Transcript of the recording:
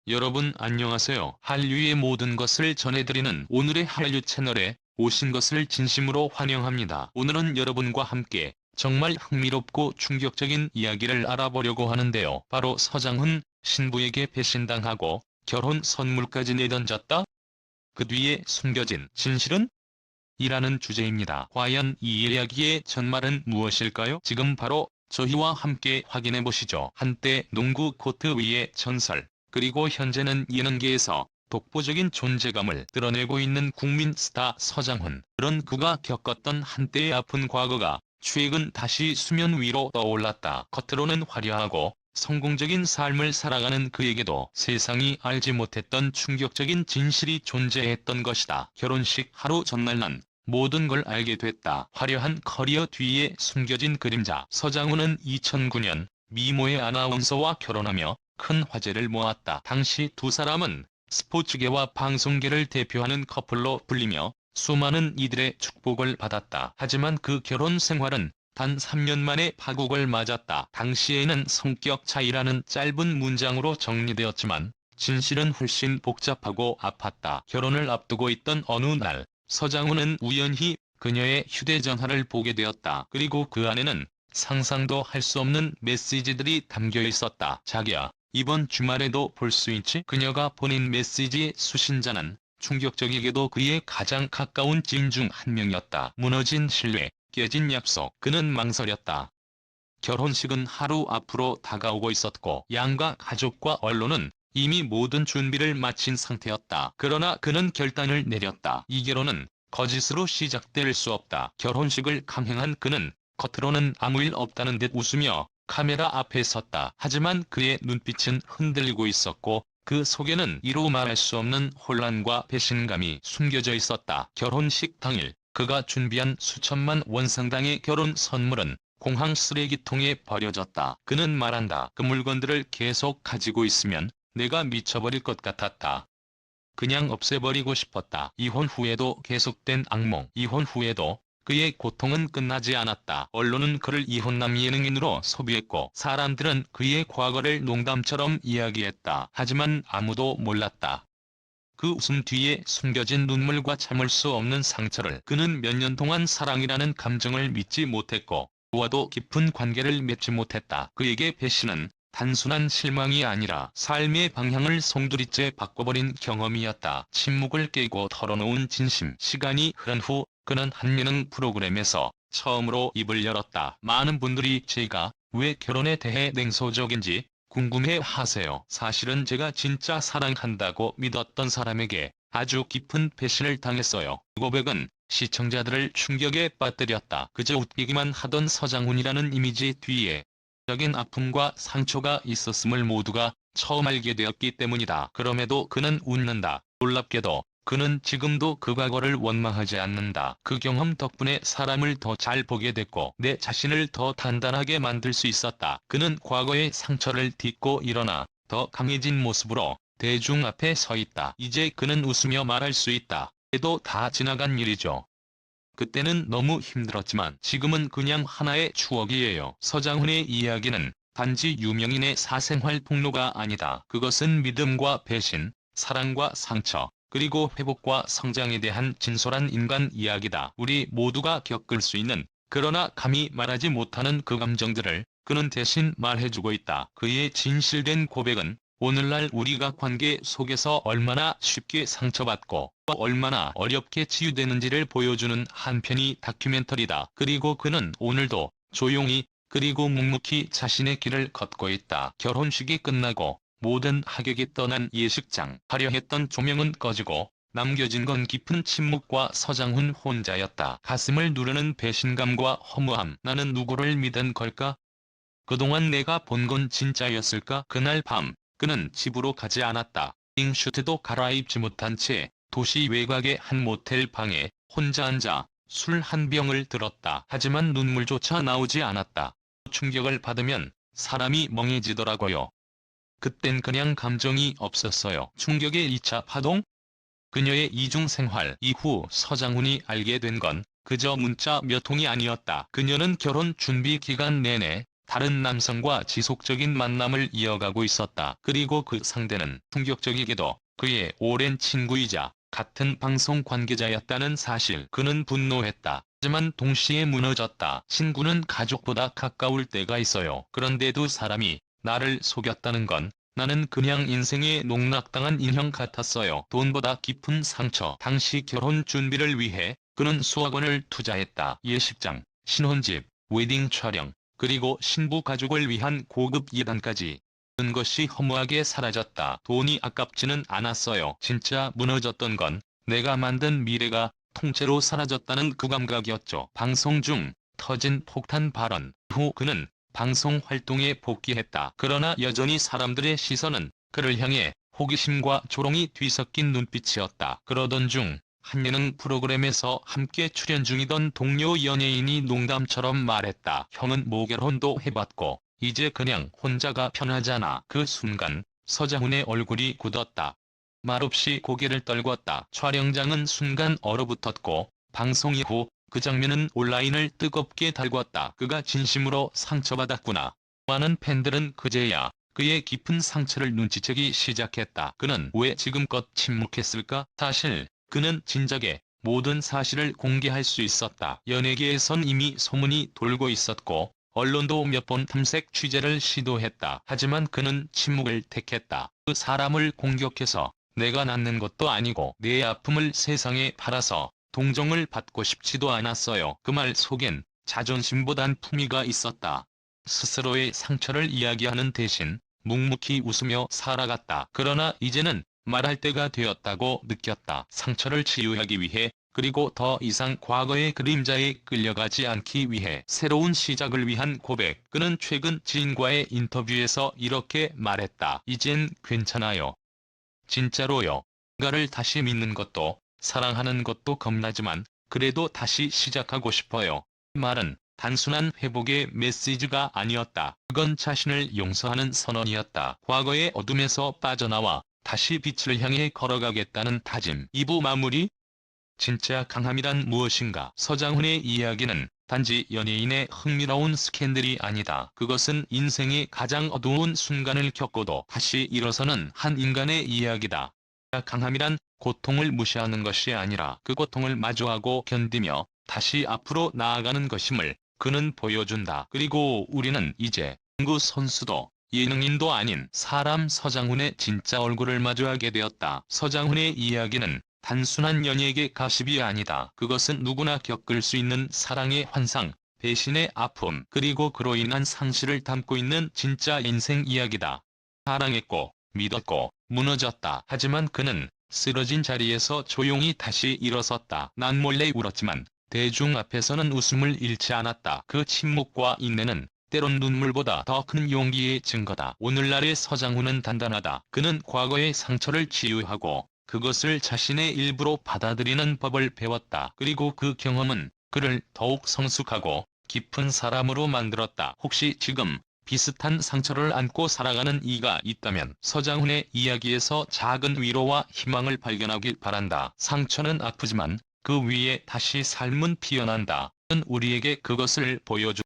여러분 안녕하세요. 한류의 모든 것을 전해드리는 오늘의 한류 채널에 오신 것을 진심으로 환영합니다. 오늘은 여러분과 함께 정말 흥미롭고 충격적인 이야기를 알아보려고 하는데요. 바로 서장훈 신부에게 배신당하고 결혼 선물까지 내던졌다? 그 뒤에 숨겨진 진실은? 이라는 주제입니다. 과연 이 이야기의 전말은 무엇일까요? 지금 바로 저희와 함께 확인해보시죠. 한때 농구 코트 위의 전설, 그리고 현재는 예능계에서 독보적인 존재감을 드러내고 있는 국민 스타 서장훈. 그런 그가 겪었던 한때의 아픈 과거가 최근 다시 수면 위로 떠올랐다. 겉으로는 화려하고 성공적인 삶을 살아가는 그에게도 세상이 알지 못했던 충격적인 진실이 존재했던 것이다. 결혼식 하루 전날 난 모든 걸 알게 됐다. 화려한 커리어 뒤에 숨겨진 그림자. 서장훈은 2009년 미모의 아나운서와 결혼하며 큰 화제를 모았다. 당시 두 사람은 스포츠계와 방송계를 대표하는 커플로 불리며 수많은 이들의 축복을 받았다. 하지만 그 결혼 생활은 단 3년 만에 파국을 맞았다. 당시에는 성격 차이라는 짧은 문장으로 정리되었지만 진실은 훨씬 복잡하고 아팠다. 결혼을 앞두고 있던 어느 날 서장훈은 우연히 그녀의 휴대전화를 보게 되었다. 그리고 그 안에는 상상도 할 수 없는 메시지들이 담겨 있었다. 자기야, 이번 주말에도 볼 수 있지? 그녀가 보낸 메시지의 수신자는 충격적이게도 그의 가장 가까운 지인 중 한 명이었다. 무너진 신뢰, 깨진 약속. 그는 망설였다. 결혼식은 하루 앞으로 다가오고 있었고 양가 가족과 언론은 이미 모든 준비를 마친 상태였다. 그러나 그는 결단을 내렸다. 이 결혼은 거짓으로 시작될 수 없다. 결혼식을 강행한 그는 겉으로는 아무 일 없다는 듯 웃으며 카메라 앞에 섰다. 하지만 그의 눈빛은 흔들리고 있었고 그 속에는 이루 말할 수 없는 혼란과 배신감이 숨겨져 있었다. 결혼식 당일 그가 준비한 수천만 원 상당의 결혼 선물은 공항 쓰레기통에 버려졌다. 그는 말한다. 그 물건들을 계속 가지고 있으면 내가 미쳐버릴 것 같았다. 그냥 없애버리고 싶었다. 이혼 후에도 계속된 악몽. 이혼 후에도 그의 고통은 끝나지 않았다. 언론은 그를 이혼남 예능인으로 소비했고 사람들은 그의 과거를 농담처럼 이야기했다. 하지만 아무도 몰랐다. 그 웃음 뒤에 숨겨진 눈물과 참을 수 없는 상처를. 그는 몇 년 동안 사랑이라는 감정을 믿지 못했고 와도 깊은 관계를 맺지 못했다. 그에게 배신은 단순한 실망이 아니라 삶의 방향을 송두리째 바꿔버린 경험이었다. 침묵을 깨고 털어놓은 진심. 시간이 흐른 후 그는 한 예능 프로그램에서 처음으로 입을 열었다. 많은 분들이 제가 왜 결혼에 대해 냉소적인지 궁금해 하세요. 사실은 제가 진짜 사랑한다고 믿었던 사람에게 아주 깊은 배신을 당했어요. 고백은 시청자들을 충격에 빠뜨렸다. 그저 웃기기만 하던 서장훈이라는 이미지 뒤에 적인 아픔과 상처가 있었음을 모두가 처음 알게 되었기 때문이다. 그럼에도 그는 웃는다. 놀랍게도 그는 지금도 그 과거를 원망하지 않는다. 그 경험 덕분에 사람을 더 잘 보게 됐고 내 자신을 더 단단하게 만들 수 있었다. 그는 과거의 상처를 딛고 일어나 더 강해진 모습으로 대중 앞에 서 있다. 이제 그는 웃으며 말할 수 있다. 해도 다 지나간 일이죠. 그때는 너무 힘들었지만 지금은 그냥 하나의 추억이에요. 서장훈의 이야기는 단지 유명인의 사생활 폭로가 아니다. 그것은 믿음과 배신, 사랑과 상처, 그리고 회복과 성장에 대한 진솔한 인간 이야기다. 우리 모두가 겪을 수 있는, 그러나 감히 말하지 못하는 그 감정들을 그는 대신 말해주고 있다. 그의 진실된 고백은 오늘날 우리가 관계 속에서 얼마나 쉽게 상처받고 얼마나 어렵게 치유되는지를 보여주는 한편의 다큐멘터리다. 그리고 그는 오늘도 조용히 그리고 묵묵히 자신의 길을 걷고 있다. 결혼식이 끝나고 모든 하객이 떠난 예식장. 화려했던 조명은 꺼지고 남겨진 건 깊은 침묵과 서장훈 혼자였다. 가슴을 누르는 배신감과 허무함. 나는 누구를 믿은 걸까? 그동안 내가 본 건 진짜였을까? 그날 밤 그는 집으로 가지 않았다. 잉슈트도 갈아입지 못한 채 도시 외곽의 한 모텔 방에 혼자 앉아 술 한 병을 들었다. 하지만 눈물조차 나오지 않았다. 충격을 받으면 사람이 멍해지더라고요. 그땐 그냥 감정이 없었어요. 충격의 2차 파동? 그녀의 이중생활 이후 서장훈이 알게 된 건 그저 문자 몇 통이 아니었다. 그녀는 결혼 준비 기간 내내 다른 남성과 지속적인 만남을 이어가고 있었다. 그리고 그 상대는 충격적이게도 그의 오랜 친구이자 같은 방송 관계자였다는 사실. 그는 분노했다. 하지만 동시에 무너졌다. 친구는 가족보다 가까울 때가 있어요. 그런데도 사람이 나를 속였다는 건 나는 그냥 인생에 농락당한 인형 같았어요. 돈보다 깊은 상처. 당시 결혼 준비를 위해 그는 수억원을 투자했다. 예식장, 신혼집, 웨딩 촬영, 그리고 신부 가족을 위한 고급 예단까지. 모든 것이 허무하게 사라졌다. 돈이 아깝지는 않았어요. 진짜 무너졌던 건 내가 만든 미래가 통째로 사라졌다는 그 감각이었죠. 방송 중 터진 폭탄 발언 후 그는 방송 활동에 복귀했다. 그러나 여전히 사람들의 시선은 그를 향해 호기심과 조롱이 뒤섞인 눈빛이었다. 그러던 중 한 예능 프로그램에서 함께 출연 중이던 동료 연예인이 농담처럼 말했다. 형은 모결혼도 해봤고 이제 그냥 혼자가 편하잖아. 그 순간 서장훈의 얼굴이 굳었다. 말없이 고개를 떨궜다. 촬영장은 순간 얼어붙었고 방송 이후 그 장면은 온라인을 뜨겁게 달궜다. 그가 진심으로 상처받았구나. 많은 팬들은 그제야 그의 깊은 상처를 눈치채기 시작했다. 그는 왜 지금껏 침묵했을까? 사실 그는 진작에 모든 사실을 공개할 수 있었다. 연예계에선 이미 소문이 돌고 있었고 언론도 몇 번 탐색 취재를 시도했다. 하지만 그는 침묵을 택했다. 그 사람을 공격해서 내가 낫는 것도 아니고 내 아픔을 세상에 팔아서 동정을 받고 싶지도 않았어요. 그 말 속엔 자존심보단 품위가 있었다. 스스로의 상처를 이야기하는 대신 묵묵히 웃으며 살아갔다. 그러나 이제는 말할 때가 되었다고 느꼈다. 상처를 치유하기 위해, 그리고 더 이상 과거의 그림자에 끌려가지 않기 위해, 새로운 시작을 위한 고백. 그는 최근 지인과의 인터뷰에서 이렇게 말했다. 이젠 괜찮아요. 진짜로요. 누가를 다시 믿는 것도 사랑하는 것도 겁나지만 그래도 다시 시작하고 싶어요. 이 말은 단순한 회복의 메시지가 아니었다. 그건 자신을 용서하는 선언이었다. 과거의 어둠에서 빠져나와 다시 빛을 향해 걸어가겠다는 다짐. 2부 마무리. 진짜 강함이란 무엇인가? 서장훈의 이야기는 단지 연예인의 흥미로운 스캔들이 아니다. 그것은 인생의 가장 어두운 순간을 겪고도 다시 일어서는 한 인간의 이야기다. 강함이란 고통을 무시하는 것이 아니라 그 고통을 마주하고 견디며 다시 앞으로 나아가는 것임을 그는 보여준다. 그리고 우리는 이제 농구 선수도 예능인도 아닌 사람 서장훈의 진짜 얼굴을 마주하게 되었다. 서장훈의 이야기는 단순한 연예계 가십이 아니다. 그것은 누구나 겪을 수 있는 사랑의 환상, 배신의 아픔, 그리고 그로 인한 상실을 담고 있는 진짜 인생 이야기다. 사랑했고, 믿었고, 무너졌다. 하지만 그는 쓰러진 자리에서 조용히 다시 일어섰다. 난 몰래 울었지만 대중 앞에서는 웃음을 잃지 않았다. 그 침묵과 인내는 때론 눈물보다 더 큰 용기의 증거다. 오늘날의 서장훈은 단단하다. 그는 과거의 상처를 치유하고 그것을 자신의 일부로 받아들이는 법을 배웠다. 그리고 그 경험은 그를 더욱 성숙하고 깊은 사람으로 만들었다. 혹시 지금 비슷한 상처를 안고 살아가는 이가 있다면 서장훈의 이야기에서 작은 위로와 희망을 발견하길 바란다. 상처는 아프지만 그 위에 다시 삶은 피어난다. 는 우리에게 그것을 보여주